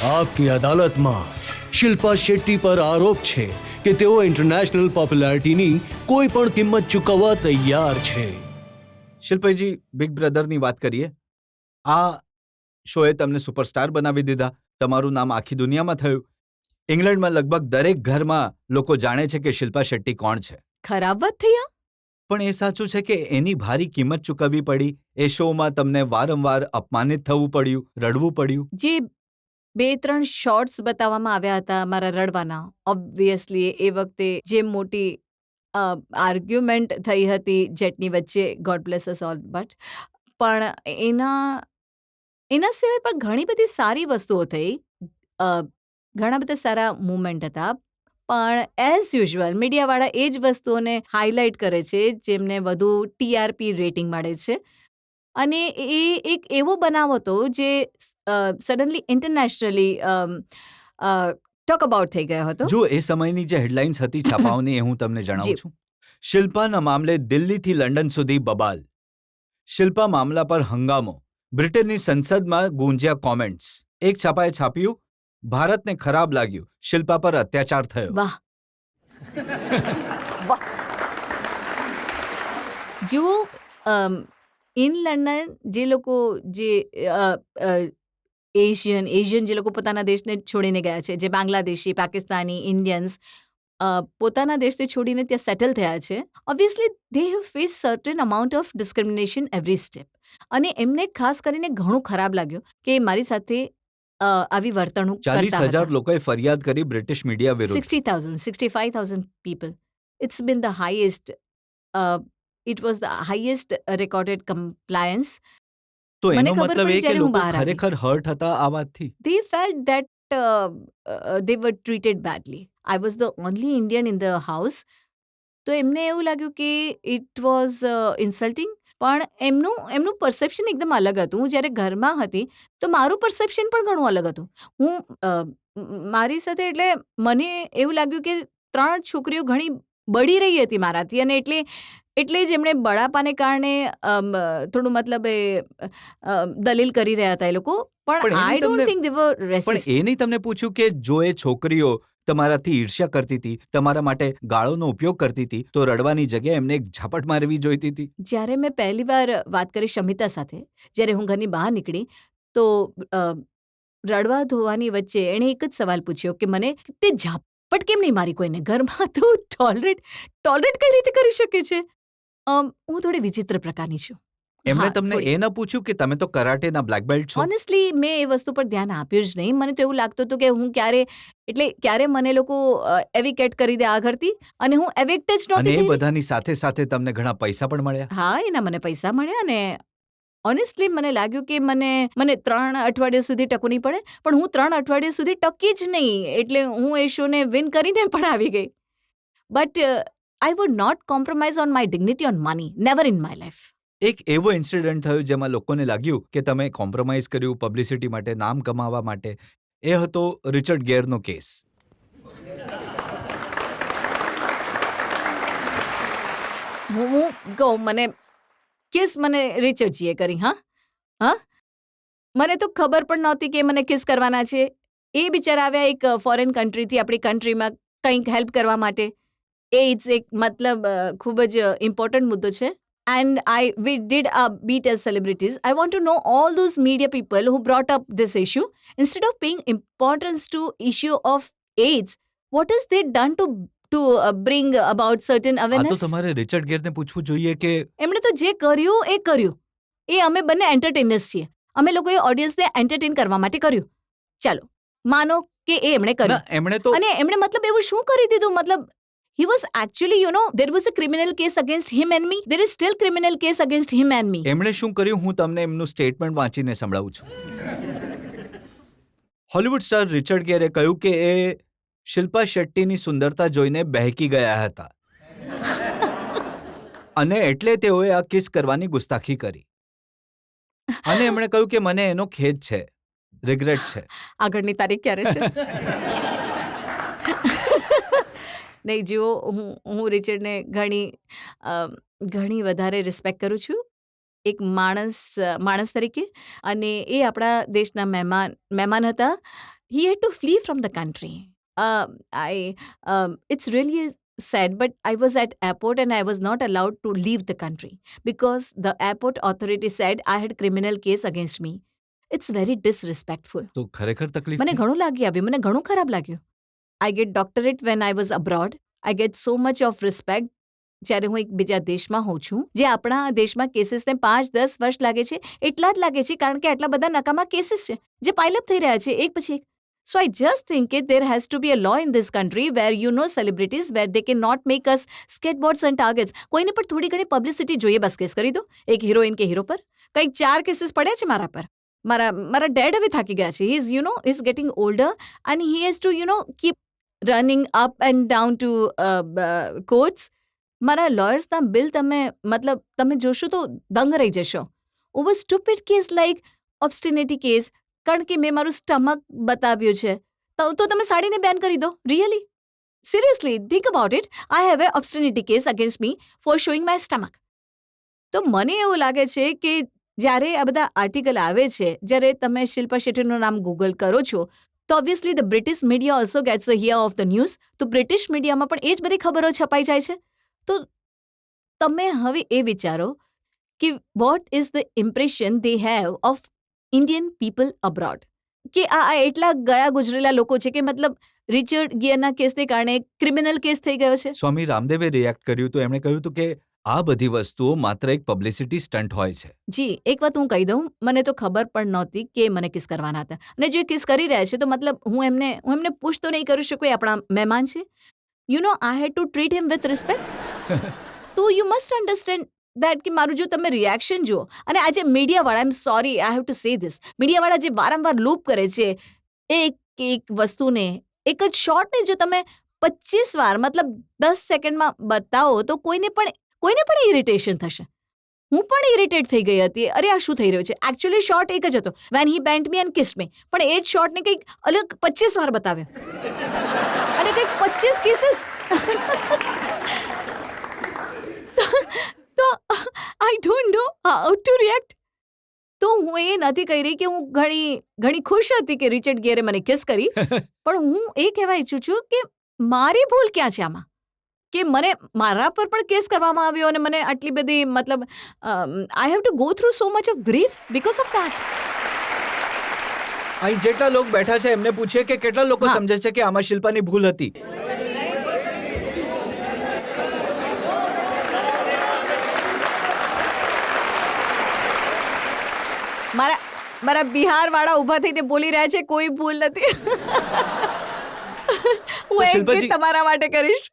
આપકી અદાલતમાં શિલ્પા શેટ્ટી પર આરોપ છે કે તેઓ ઇન્ટરનેશનલ પોપ્યુલારિટીની કોઈ પણ કિંમત ચૂકવવા તૈયાર છે. શિલ્પાજી, બિગ બ્રધરની વાત કરીએ. આ શોએ તમને સુપરસ્ટાર બનાવી દીધા. તમારું નામ આખી દુનિયામાં થયું. ઇંગ્લેન્ડમાં લગભગ દરેક ઘરમાં લોકો જાણે છે કે શિલ્પા શેટ્ટી કોણ છે. ખરાબ વાત થઈ આ. પણ એ સાચું છે કે એની ભારી કિંમત ચૂકવવી પડી. એ શોમાં તમને વારંવાર અપમાનિત થવું પડ્યું, રડવું પડ્યું. જે 2-3 શોર્ટ્સ બતાવવામાં આવ્યા હતા મારા રડવાના, ઓબ્વિયસલી એ વખતે જે મોટી આર્ગ્યુમેન્ટ થઈ હતી જેટની વચ્ચે, God bless us all, but પણ એના સિવાય પણ ઘણી બધી સારી વસ્તુઓ થઈ. ઘણા બધા સારા મુવમેન્ટ હતા. પણ એઝ યુઝ્યુઅલ મીડિયાવાળા એ જ વસ્તુઓને હાઇલાઇટ કરે છે જેમને વધુ TRP રેટિંગ મળે છે. અને એ એક એવો બનાવ હતો જે સડનલી ઇન્ટરનેશનલી ટોક અબાઉટ થઈ ગયો હતો. જો એ સમયની જે હેડલાઇન્સ હતી છાપાઓની, એ હું તમને જી. જણાવું છું. શિલ્પાના મામલે દિલ્હીથી લંડન સુધી બબાલ. શિલ્પા મામલા પર હંગામો. બ્રિટનની સંસદમાં ગુંજ્યા કોમેન્ટ્સ. એક છાપાએ છાપ્યું, ભારતને ખરાબ લાગ્યું, શિલ્પા પર અત્યાચાર થયો. વાહ. વાહ. જુઓ, ઇન લંડન જે લોકો એશિયન જે લોકો પોતાના દેશને છોડીને ગયા છે, જે બાંગ્લાદેશી, પાકિસ્તાની, ઇન્ડિયન્સ પોતાના દેશને છોડીને ત્યાં સેટલ થયા છે, obviously they have face certain amount of discrimination every step. અને એમને ખાસ કરીને ઘણું ખરાબ લાગ્યું કે મારી સાથે આવી વર્તણૂક કરતા 40,000 લોકોએ ફરિયાદ કરી બ્રિટિશ મીડિયા વિરુદ્ધ. 60,000, 65,000 people. It's been the highest. It was the highest recorded compliance. તો મને એનો ખબર મતલબ પડી એ કે જ્યારે હું લોકો બહાર આવી. ખરેખર હર્ટ હતા આ વાતથી. They felt that they were treated badly. I was the only Indian in the house. તો એમને એવું લાગ્યું કે ઇટ વોઝ ઇન્સલ્ટિંગ. પણ એમનું પરસેપ્શન એકદમ અલગ હતું. હું જ્યારે ઘરમાં હતી તો મારું પરસેપ્શન પણ ઘણું અલગ હતું. મારી સાથે એટલે મને એવું લાગ્યું કે 3 છોકરીઓ ઘણી બળી રહી હતી મારાથી, અને એટલે જ એમણે બળાપાને કારણે થોડું મતલબ દલીલ કરી રહ્યા હતા એ લોકો. પણ પણ એની આઈ ડોન્ટ તમને- થિંક દે વર પણ રેસિસ્ટ. એ નહીં તમને પૂછ્યું કે જો એ છોકરીઓ તમારાથી ઈર્ષ્યા કરતી હતી, તમારા માટે ગાળોનો ઉપયોગ કરતી હતી, તો રડવાની જગ્યાએ એમને એક ઝાપટ મારવી જોઈતી હતી. જ્યારે મેં પહેલી વાર વાત કરી શમિતા સાથે, જ્યારે હું ઘરની બહાર નીકળી, તો રડવા ધોવાની વચ્ચે એણે એક જ સવાલ પૂછ્યો કે મને, તે ઝાપટ કેમ નહીં મારી કોઈને? ઘરમાં તો ટોલરેટ કઈ રીતે કરી શકે છે? હું થોડી વિચિત્ર પ્રકારની છું. એમણે હા, તમને થોડી. એ ન પૂછ્યું કે તમે તો કરાટેના બ્લેક બેલ્ટ છો? ઓનેસ્ટલી મેં એ વસ્તુ પર ધ્યાન આપ્યું જ નહીં. મને તો એવું લાગતું હતું કે હું ક્યારે મને લોકો એવિકેટ કરી દે આ ઘરથી, અને હું એવિક્ટ જ અને નહોતી એ થઈ રહી. બધાની સાથે સાથે તમને ઘણા પૈસા પણ મળ્યા. હા, એના મને પૈસા મળ્યા, અને ઓનેસ્ટલી મને લાગ્યું કે મને 3 અઠવાડિયા સુધી ટકવું નહીં પડે. પણ હું 3 અઠવાડિયા સુધી ટકી જ નહીં. એટલે હું એ શોને વિન કરીને પણ આવી ગઈ. But I would not compromise on my dignity on money. Never in my life. એક એવો ઇન્સિડન્ટ થયો જેમાં લોકોને લાગ્યું કે તમે કોમ્પ્રોમાઇઝ કર્યું પબ્લિસિટી માટે, નામ કમાવા માટે. એ હતો રિચર્ડ ગેરનો કેસ. હું કહું, મને રિચર્ડજીએ કરી. હા, મને તો ખબર પણ નહોતી કે મને કિસ કરવાના છે. એ બિચારા આવ્યા એક ફોરેન કન્ટ્રીથી આપણી કન્ટ્રીમાં કંઈક હેલ્પ કરવા માટે. એઇડ્સ એક મતલબ ખૂબ જ ઇમ્પોર્ટન્ટ મુદ્દો છે. And we did a beat as celebrities. I want to know all those media people who brought up this issue. Instead of paying importance to issue of AIDS, what has they done to bring about certain આ તો awareness? તમારે Richard ગેરને પૂછવું જોઈએ કે એમણે તો જે કર્યું એ કર્યું. એ અમે બંને એન્ટરટેનર્સ છીએ. અમે લોકોએ ઓડિયન્સને એન્ટરટેન કરવા માટે કર્યું. ચાલો, માનો કે એમણે ના, કર્યું. એમણે તો અને એમણે મતલબ એવું શું કરી દીધું? મતલબ he was actually, there was a criminal case against him and me. There is still criminal case against him and me. એમણે શું કર્યું હું તમને એમનું સ્ટેટમેન્ટ વાંચીને સંભળાવું છું. હોલિવૂડ સ્ટાર રિચર્ડ ગેરે કહ્યું કે એ શિલ્પા શેટ્ટીની સુંદરતા જોઈને બહેકી ગયા હતા અને એટલે તેઓએ આ કિસ કરવાની ગુસ્તાખી કરી. અને એમણે કહ્યું કે મને એનો ખેદ છે, રિગ્રેટ છે. આગળની તારીખ ક્યારે છે? નહીં, જુઓ, હું રિચર્ડને ઘણી વધારે રિસ્પેક્ટ કરું છું એક માણસ તરીકે. અને એ આપણા દેશના મહેમાન હતા. he had to flee from the country. It's really sad, but I was at airport and I was not allowed to leave the country because the airport authority said I had criminal case against me. It's very disrespectful. તો ખરેખર તકલીફ મને થઈ? ઘણું લાગી આવ્યું, મને ઘણું ખરાબ લાગ્યું. I get doctorate when I was abroad. I get so much of respect જ્યારે હું એક બીજા દેશમાં હોઉં છું, જે આપણા દેશમાં કેસીસને 5-10 વર્ષ લાગે છે, એટલા જ લાગે છે કારણ કે આટલા બધા નકામા કેસીસ છે જે પાઇલઅપ થઈ રહ્યા છે એક પછી એક. So I just think that there has to be a law in this country where celebrities where they cannot make us skateboards and targets. કોઈને પણ થોડી ઘણી પબ્લિસિટી જોઈએ, બસ કેસ કરી દો. એક હિરોઈન કે હીરો પર કંઈક 4 કેસીસ પડ્યા છે મારા પર. મારા ડેડ હવે થાકી ગયા છે. He is getting older and he has to keep running up and down to courts. મારા લોયર્સના બિલ તમે જોશો તો દંગ રહી જશો. Over stupid case like obscenity case, કારણ કે મેં મારું સ્ટમક બતાવ્યું છે તો તમે સાડીને બેન કરી દો. Really seriously think about it. I have a obscenity case against me for showing my stomach. તો મને એવું લાગે છે કે જ્યારે આ બધા આર્ટિકલ આવે છે, જ્યારે તમે શિલ્પા શેટ્ટીનું નામ ગૂગલ કરો છો, તો obviously the British media also gets a here of the news. તો બ્રિટિશ મીડિયામાં પણ એ જ બધી ખબરો છપાઈ જાય છે. તો તમે હવે એ વિચારો કે what is the impression they have of Indian people abroad. કે આ એટલા ગયા ગુજરેલા લોકો છે કે રિચર્ડ ગિયરના કેસને કારણે ક્રિમિનલ કેસ થઈ ગયો છે. સ્વામી રામદેવે રિએક્ટ કર્યું તો એમણે કહ્યું હતું કે આ બધી વસ્તુઓ માત્ર એક પબ્લિસિટી સ્ટન્ટ હોય છે. જી, એક વાત હું કહી દઉં, મને તો ખબર પણ નહોતી કે મને કિસ કરવાના હતા. અને જો કિસ કરી રહ્યા છે તો હું એમને પુશ તો નહીં કરી શકું, એ આપણા મહેમાન છે. I had to treat him with respect. તો યુ મસ્ટ અન્ડરસ્ટેન્ડ દેટ કે મારું જો તમે રિએક્શન જુઓ. અને આજે મીડિયાવાળા, I am sorry, I have to say this, મીડિયાવાળા જે વારંવાર લૂપ કરે છે એક વસ્તુને, એક જ શોર્ટને જો તમે 25 વાર 10 સેકન્ડમાં બતાવો તો કોઈને પણ ઇરિટેશન થશે. હું પણ ઇરિટેટ થઈ ગઈ હતી. અરે આ શું થઈ રહ્યું છે? એકચ્યુઅલી શોર્ટ એક જ હતો, when he bent me and kissed me. પણ એ જ શોર્ટને કંઈક અલગ 25 વાર બતાવ્યો અને કંઈક 25 કેસીસ. તો I don't know how to react. તો હું એ નથી કહી રહી કે હું ઘણી ખુશ હતી કે રિચર્ડ ગિયરે મને કિસ કરી, પણ હું એ કહેવા ઈચ્છું છું કે મારી ભૂલ ક્યાં છે આમાં, કે મારા પર પણ કેસ કરવામાં આવ્યો અને મને આટલી બધી આઈ have to go through so much of grief because of that. અહીં જેટલા લોકો બેઠા છે એમને પૂછીએ કે કેટલા લોકો હા. સમજે છે કે આમાં શિલ્પાની ભૂલ હતી. મારા બિહારવાળા ઊભા થઈને બોલી રહ્યા છે કોઈ ભૂલ નથી. હું એક શિલ્પાજી- ગીત તમારા માટે કરીશ.